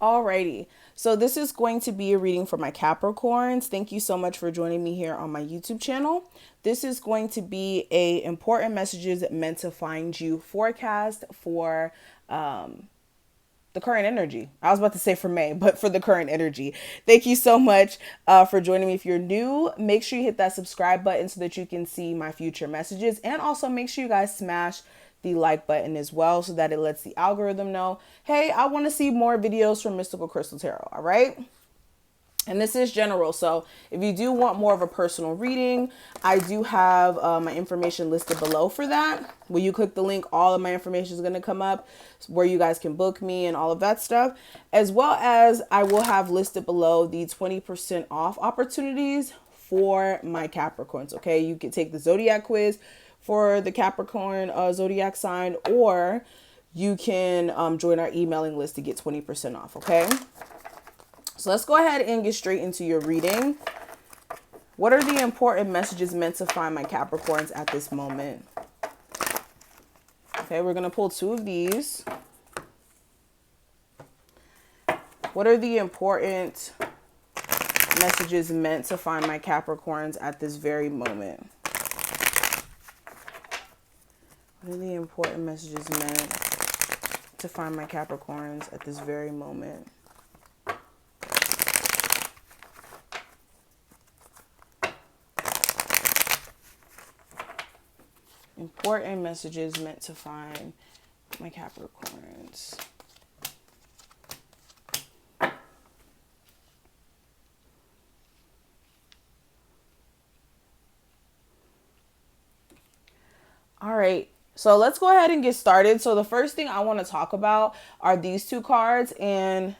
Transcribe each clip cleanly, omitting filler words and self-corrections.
Alrighty, so this is going to be a reading for my Capricorns. Thank you so much for joining me here on my YouTube channel. This is going to be a important messages meant to find you forecast for the current energy. I was about to say for May, but for the current energy. Thank you so much for joining me. If you're new, make sure you hit that subscribe button so that you can see my future messages. And also make sure you guys smash the like button as well so that it lets the algorithm know, hey, I want to see more videos from Mystical Crystal Tarot. All right. And this is general. So if you do want more of a personal reading, I do have my information listed below for that. When you click the link, all of my information is going to come up where you guys can book me and all of that stuff. As well as I will have listed below the 20% off opportunities for my Capricorns. Okay. You can take the Zodiac quiz for the Capricorn Zodiac sign, or you can join our emailing list to get 20% off. Okay. So let's go ahead and get straight into your reading. What are the important messages meant to find my Capricorns at this moment? Okay, we're going to pull two of these. What are the important messages meant to find my Capricorns at this very moment? What are the important messages meant to find my Capricorns at this very moment? Important messages meant to find my Capricorns. All right, so let's go ahead and get started. So the first thing I want to talk about are these two cards, and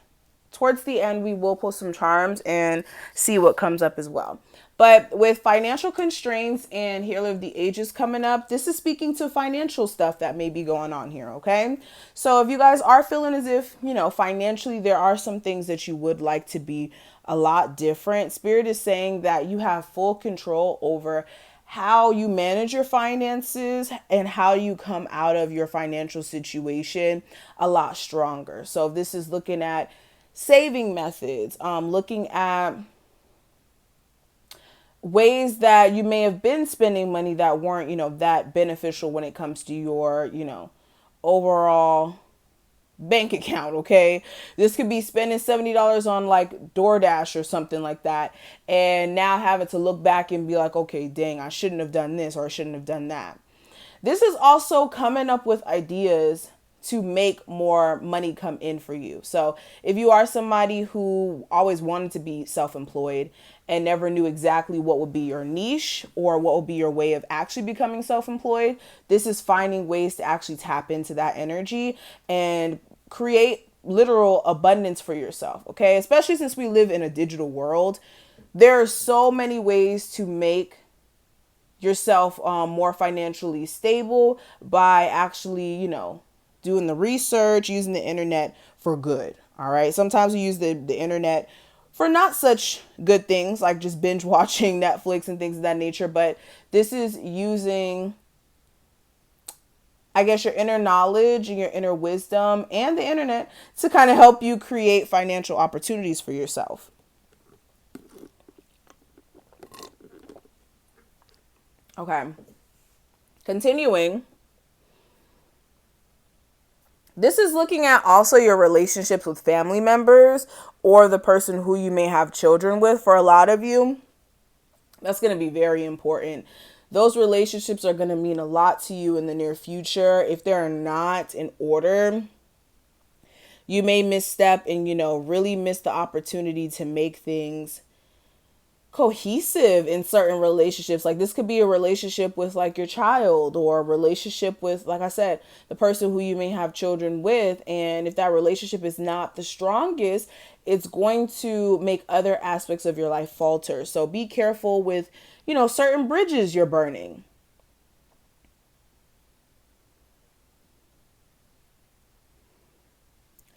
towards the end, we will pull some charms and see what comes up as well. But with financial constraints and Healer of the Ages coming up, this is speaking to financial stuff that may be going on here, okay? So if you guys are feeling as if, financially there are some things that you would like to be a lot different, Spirit is saying that you have full control over how you manage your finances and how you come out of your financial situation a lot stronger. So this is looking at saving methods, looking at ways that you may have been spending money that weren't, that beneficial when it comes to your, overall bank account. Okay. This could be spending $70 on like DoorDash or something like that. And now having to look back and be like, okay, dang, I shouldn't have done this or I shouldn't have done that. This is also coming up with ideas to make more money come in for you. So if you are somebody who always wanted to be self-employed and never knew exactly what would be your niche or what would be your way of actually becoming self-employed, this is finding ways to actually tap into that energy and create literal abundance for yourself. Okay. Especially since we live in a digital world, there are so many ways to make yourself more financially stable by actually, doing the research, using the internet for good. All right. Sometimes we use the internet for not such good things like just binge watching Netflix and things of that nature. But this is using, I guess, your inner knowledge and your inner wisdom and the internet to kind of help you create financial opportunities for yourself. Okay. Continuing. This is looking at also your relationships with family members or the person who you may have children with. For a lot of you, that's going to be very important. Those relationships are going to mean a lot to you in the near future. If they're not in order, you may misstep and, really miss the opportunity to make things cohesive in certain relationships. Like this could be a relationship with like your child or a relationship with, like I said, the person who you may have children with. And if that relationship is not the strongest, it's going to make other aspects of your life falter. So be careful with, certain bridges you're burning.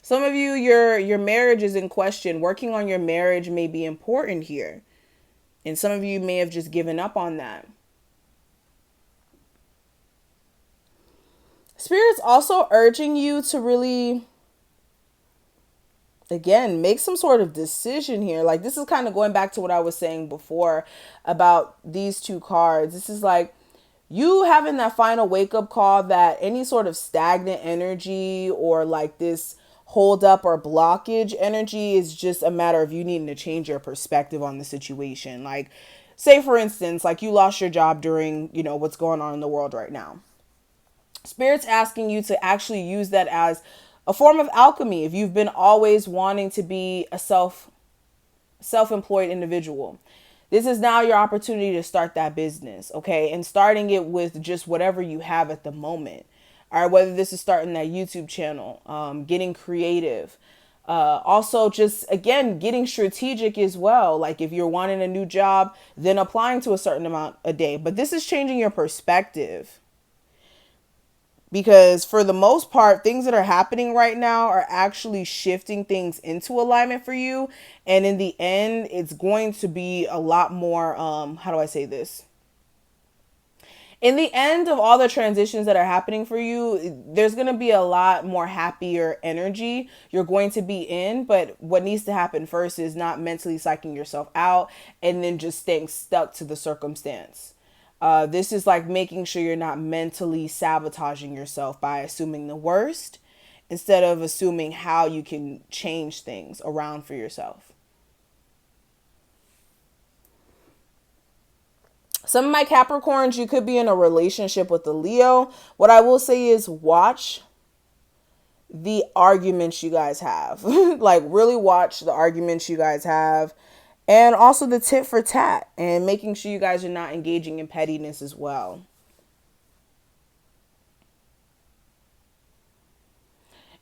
Some of you, your marriage is in question. Working on your marriage may be important here. And some of you may have just given up on that. Spirit's also urging you to really Again, make some sort of decision here. Like, this is kind of going back to what I was saying before about these two cards. This is like you having that final wake up call that any sort of stagnant energy or like this hold up or blockage energy is just a matter of you needing to change your perspective on the situation. Like, say for instance, like you lost your job during, what's going on in the world right now. Spirit's asking you to actually use that as a form of alchemy. If you've been always wanting to be a self-employed individual, this is now your opportunity to start that business, okay? And starting it with just whatever you have at the moment. All right, whether this is starting that YouTube channel, getting creative, also just again getting strategic as well. Like if you're wanting a new job, then applying to a certain amount a day. But this is changing your perspective. Because for the most part, things that are happening right now are actually shifting things into alignment for you. And in the end, it's going to be a lot more, how do I say this? In the end of all the transitions that are happening for you, there's going to be a lot more happier energy you're going to be in. But what needs to happen first is not mentally psyching yourself out and then just staying stuck to the circumstance. This is like making sure you're not mentally sabotaging yourself by assuming the worst instead of assuming how you can change things around for yourself. Some of my Capricorns, you could be in a relationship with a Leo. What I will say is watch the arguments you guys have. Like really watch the arguments you guys have. And also the tit for tat and making sure you guys are not engaging in pettiness as well.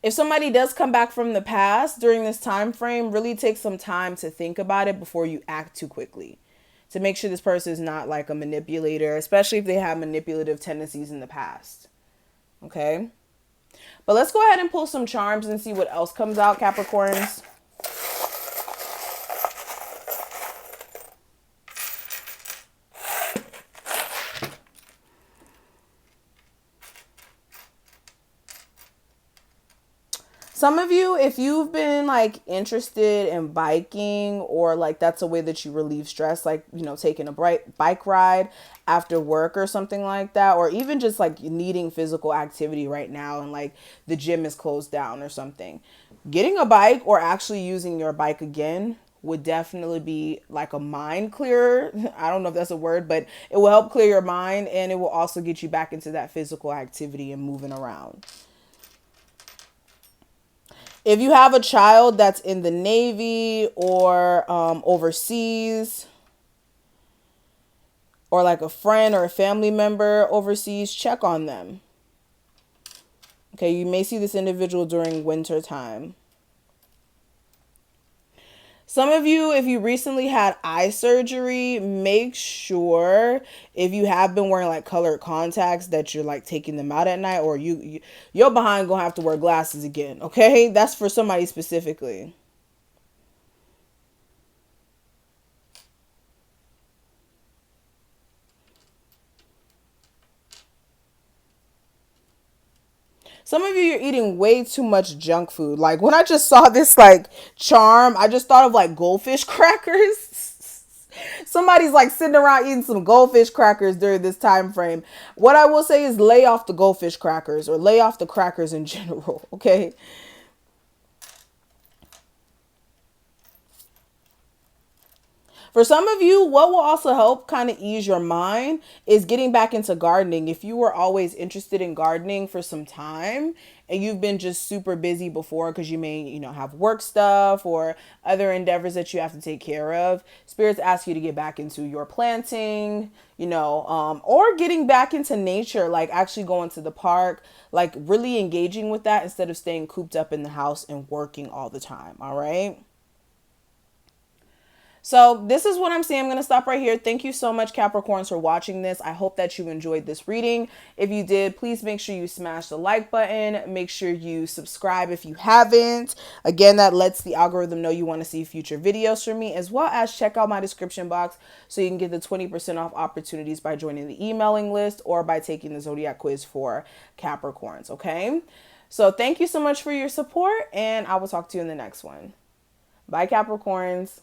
If somebody does come back from the past during this time frame, really take some time to think about it before you act too quickly. To make sure this person is not like a manipulator, especially if they have manipulative tendencies in the past. Okay? But let's go ahead and pull some charms and see what else comes out, Capricorns. Some of you, if you've been like interested in biking or like that's a way that you relieve stress, like, taking a bike ride after work or something like that, or even just like needing physical activity right now and like the gym is closed down or something, getting a bike or actually using your bike again would definitely be like a mind clearer. I don't know if that's a word, but it will help clear your mind and it will also get you back into that physical activity and moving around. If you have a child that's in the Navy or overseas, or like a friend or a family member overseas, check on them. Okay, you may see this individual during winter time. Some of you, if you recently had eye surgery, make sure if you have been wearing like colored contacts that you're like taking them out at night, or you're behind gonna have to wear glasses again. Okay, that's for somebody specifically. Some of you, you're eating way too much junk food. Like when I just saw this like charm, I just thought of like goldfish crackers. Somebody's like sitting around eating some goldfish crackers during this time frame. What I will say is lay off the goldfish crackers or lay off the crackers in general, okay? For some of you, what will also help kind of ease your mind is getting back into gardening. If you were always interested in gardening for some time and you've been just super busy before because you may, have work stuff or other endeavors that you have to take care of, spirits ask you to get back into your planting, or getting back into nature, like actually going to the park, like really engaging with that instead of staying cooped up in the house and working all the time. All right. So this is what I'm saying. I'm going to stop right here. Thank you so much, Capricorns, for watching this. I hope that you enjoyed this reading. If you did, please make sure you smash the like button. Make sure you subscribe if you haven't. Again, that lets the algorithm know you want to see future videos from me, as well as check out my description box so you can get the 20% off opportunities by joining the emailing list or by taking the Zodiac quiz for Capricorns, okay? So thank you so much for your support, and I will talk to you in the next one. Bye, Capricorns.